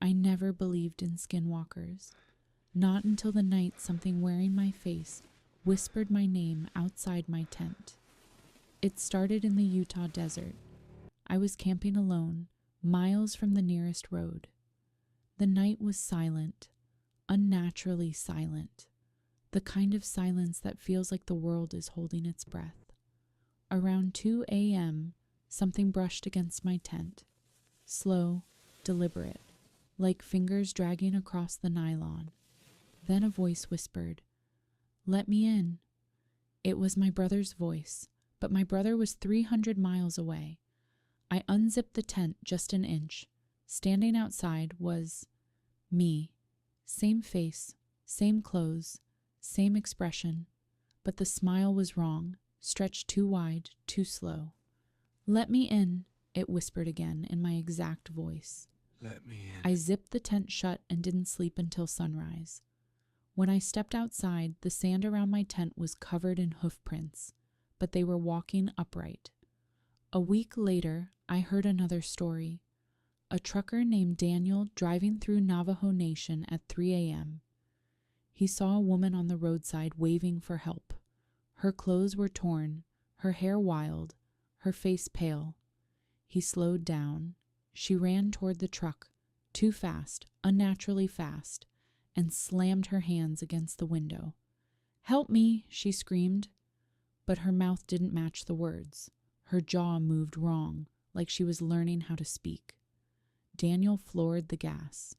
I never believed in skinwalkers. Not until the night something wearing my face whispered my name outside my tent. It started in the Utah desert. I was camping alone, miles from the nearest road. The night was silent, unnaturally silent, the kind of silence that feels like the world is holding its breath. Around 2 a.m., something brushed against my tent, slow, deliberate, like fingers dragging across the nylon. Then a voice whispered, "Let me in." It was my brother's voice, but my brother was 300 miles away. I unzipped the tent just an inch. Standing outside was me. Same face, same clothes, same expression, but the smile was wrong, stretched too wide, too slow. "Let me in," it whispered again in my exact voice. Let me in. I zipped the tent shut and didn't sleep until sunrise. When I stepped outside, the sand around my tent was covered in hoof prints, but they were walking upright. A week later, I heard another story. A trucker named Daniel driving through Navajo Nation at 3 a.m. He saw a woman on the roadside waving for help. Her clothes were torn, her hair wild, her face pale. He slowed down. She ran toward the truck, too fast, unnaturally fast, and slammed her hands against the window. "Help me," she screamed. But her mouth didn't match the words. Her jaw moved wrong, like she was learning how to speak. Daniel floored the gas.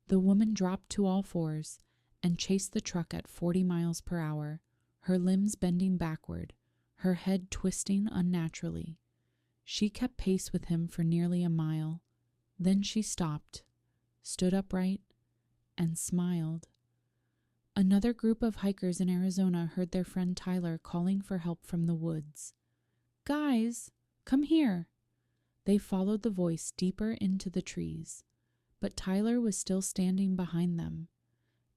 The woman dropped to all fours and chased the truck at 40 miles per hour, her limbs bending backward, her head twisting unnaturally. She kept pace with him for nearly a mile. Then she stopped, stood upright, and smiled. Another group of hikers in Arizona heard their friend Tyler calling for help from the woods. "Guys, come here." They followed the voice deeper into the trees, but Tyler was still standing behind them.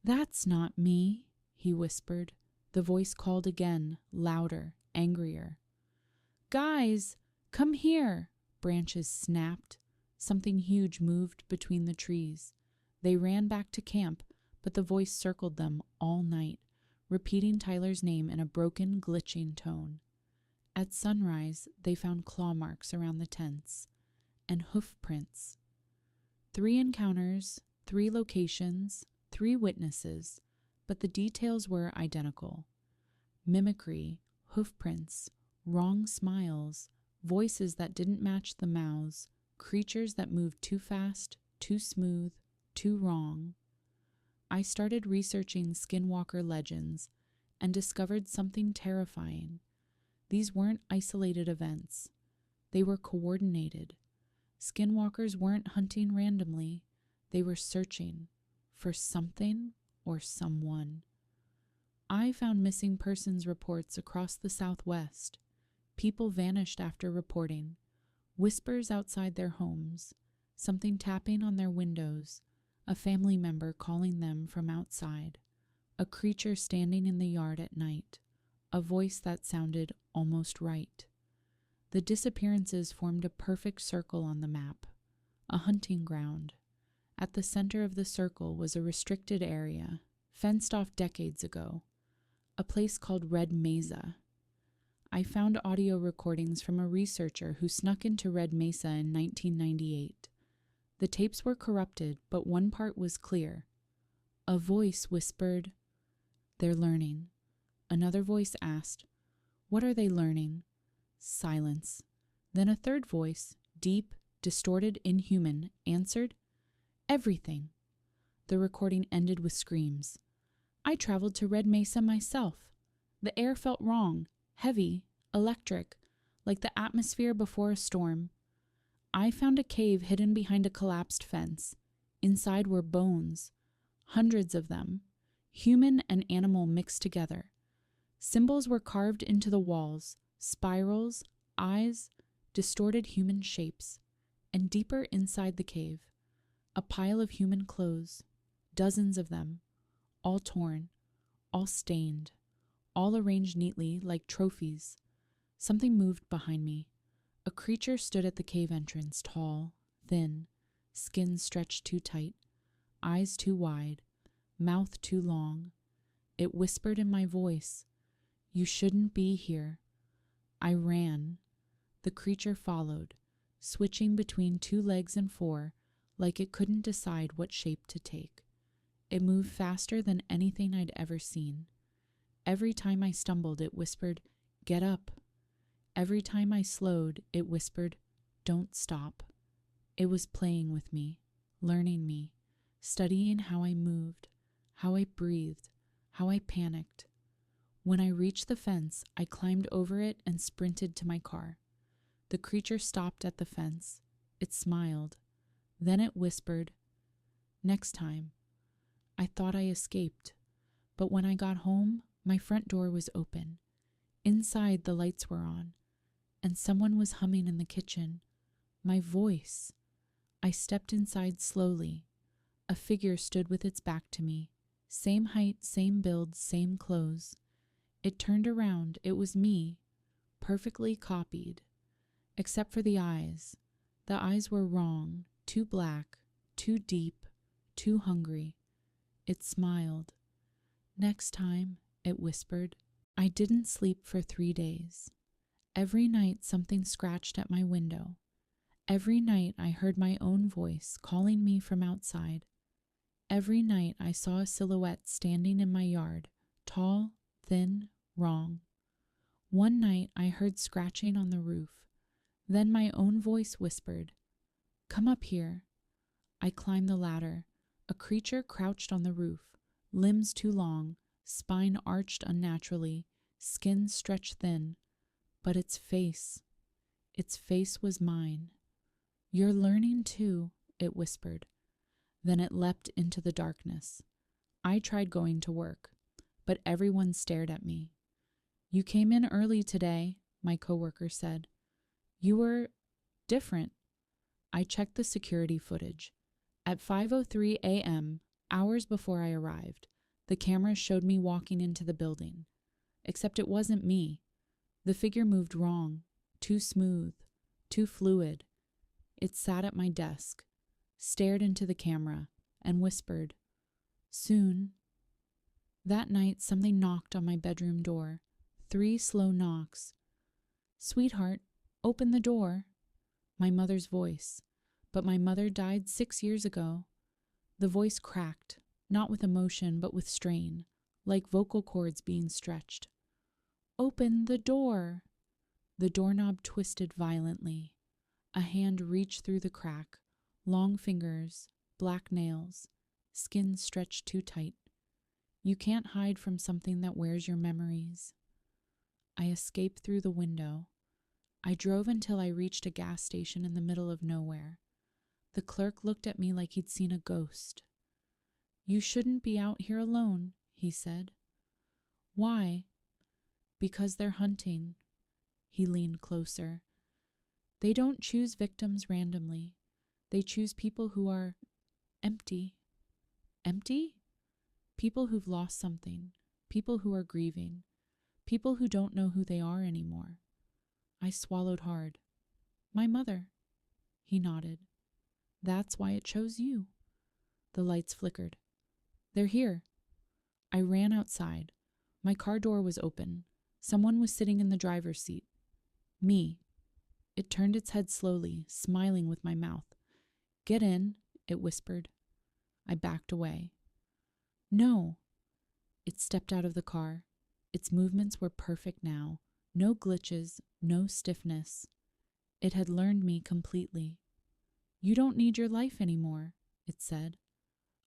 "That's not me," he whispered. The voice called again, louder, angrier. "Guys, come here." Branches snapped. Something huge moved between the trees. They ran back to camp, but the voice circled them all night, repeating Tyler's name in a broken, glitching tone. At sunrise, they found claw marks around the tents and hoof prints. 3 encounters, 3 locations, 3 witnesses, but the details were identical. Mimicry, hoof prints, wrong smiles, voices that didn't match the mouths, creatures that moved too fast, too smooth, too wrong. I started researching Skinwalker legends and discovered something terrifying. These weren't isolated events. They were coordinated. Skinwalkers weren't hunting randomly. They were searching for something or someone. I found missing persons reports across the Southwest. People vanished after reporting. Whispers outside their homes. Something tapping on their windows. A family member calling them from outside. A creature standing in the yard at night. A voice that sounded almost right. The disappearances formed a perfect circle on the map. A hunting ground. At the center of the circle was a restricted area, fenced off decades ago. A place called Red Mesa. I found audio recordings from a researcher who snuck into Red Mesa in 1998. The tapes were corrupted, but one part was clear. A voice whispered, "They're learning." Another voice asked, "What are they learning?" Silence. Then a third voice, deep, distorted, inhuman, answered, "Everything." The recording ended with screams. "I traveled to Red Mesa myself. The air felt wrong, heavy, electric, like the atmosphere before a storm. I found a cave hidden behind a collapsed fence. Inside were bones, hundreds of them, human and animal mixed together. Symbols were carved into the walls, spirals, eyes, distorted human shapes. And deeper inside the cave, a pile of human clothes, dozens of them, all torn, all stained, all arranged neatly like trophies. Something moved behind me. A creature stood at the cave entrance, tall, thin, skin stretched too tight, eyes too wide, mouth too long. It whispered in my voice, "You shouldn't be here." I ran. The creature followed, switching between 2 legs and 4, like it couldn't decide what shape to take. It moved faster than anything I'd ever seen. Every time I stumbled, it whispered, "Get up." Every time I slowed, it whispered, "Don't stop." It was playing with me, learning me, studying how I moved, how I breathed, how I panicked. When I reached the fence, I climbed over it and sprinted to my car. The creature stopped at the fence. It smiled. Then it whispered, "Next time." I thought I escaped, but when I got home, my front door was open. Inside, the lights were on, and someone was humming in the kitchen. My voice. I stepped inside slowly. A figure stood with its back to me. Same height, same build, same clothes. It turned around. It was me, perfectly copied. Except for the eyes. The eyes were wrong, too black, too deep, too hungry. It smiled. "Next time," it whispered. I didn't sleep for 3 days. Every night something scratched at my window. Every night I heard my own voice calling me from outside. Every night I saw a silhouette standing in my yard, tall, thin, wrong. One night I heard scratching on the roof. Then my own voice whispered, "Come up here." I climbed the ladder. A creature crouched on the roof, limbs too long, spine arched unnaturally, skin stretched thin. But its face was mine. "You're learning too," it whispered. Then it leapt into the darkness. I tried going to work, but everyone stared at me. "You came in early today," my coworker said. "You were different." I checked the security footage. At 5:03 a.m., hours before I arrived, the cameras showed me walking into the building. Except it wasn't me. The figure moved wrong, too smooth, too fluid. It sat at my desk, stared into the camera, and whispered, "Soon." That night, something knocked on my bedroom door. 3 slow knocks. "Sweetheart, open the door." My mother's voice. But my mother died 6 years ago. The voice cracked, not with emotion, but with strain, like vocal cords being stretched. "Open the door." The doorknob twisted violently. A hand reached through the crack, long fingers, black nails, skin stretched too tight. You can't hide from something that wears your memories. I escaped through the window. I drove until I reached a gas station in the middle of nowhere. The clerk looked at me like he'd seen a ghost. "You shouldn't be out here alone," he said. "Why?" "Because they're hunting." He leaned closer. "They don't choose victims randomly. They choose people who are empty." Empty? People who've lost something. People who are grieving. People who don't know who they are anymore. I swallowed hard. "My mother." He nodded. "That's why it chose you." The lights flickered. "They're here." I ran outside. My car door was open. Someone was sitting in the driver's seat. Me. It turned its head slowly, smiling with my mouth. "Get in," it whispered. I backed away. "No." It stepped out of the car. Its movements were perfect now. No glitches, no stiffness. It had learned me completely. "You don't need your life anymore," it said.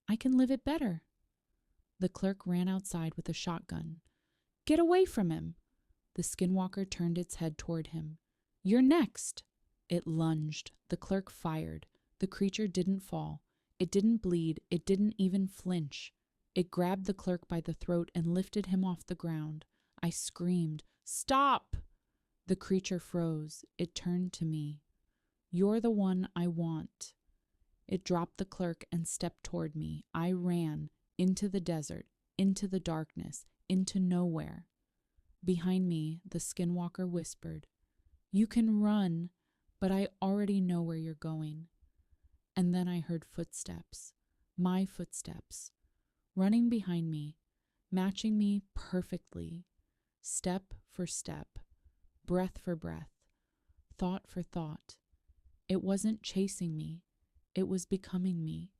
"I can live it better." The clerk ran outside with a shotgun. "Get away from him!" The Skinwalker turned its head toward him. "You're next!" It lunged. The clerk fired. The creature didn't fall. It didn't bleed. It didn't even flinch. It grabbed the clerk by the throat and lifted him off the ground. I screamed, "Stop!" The creature froze. It turned to me. "You're the one I want." It dropped the clerk and stepped toward me. I ran into the desert, into the darkness, into nowhere. Behind me, the Skinwalker whispered, "You can run, but I already know where you're going." And then I heard footsteps. My footsteps, running behind me, matching me perfectly, step for step, breath for breath, thought for thought. It wasn't chasing me, it was becoming me.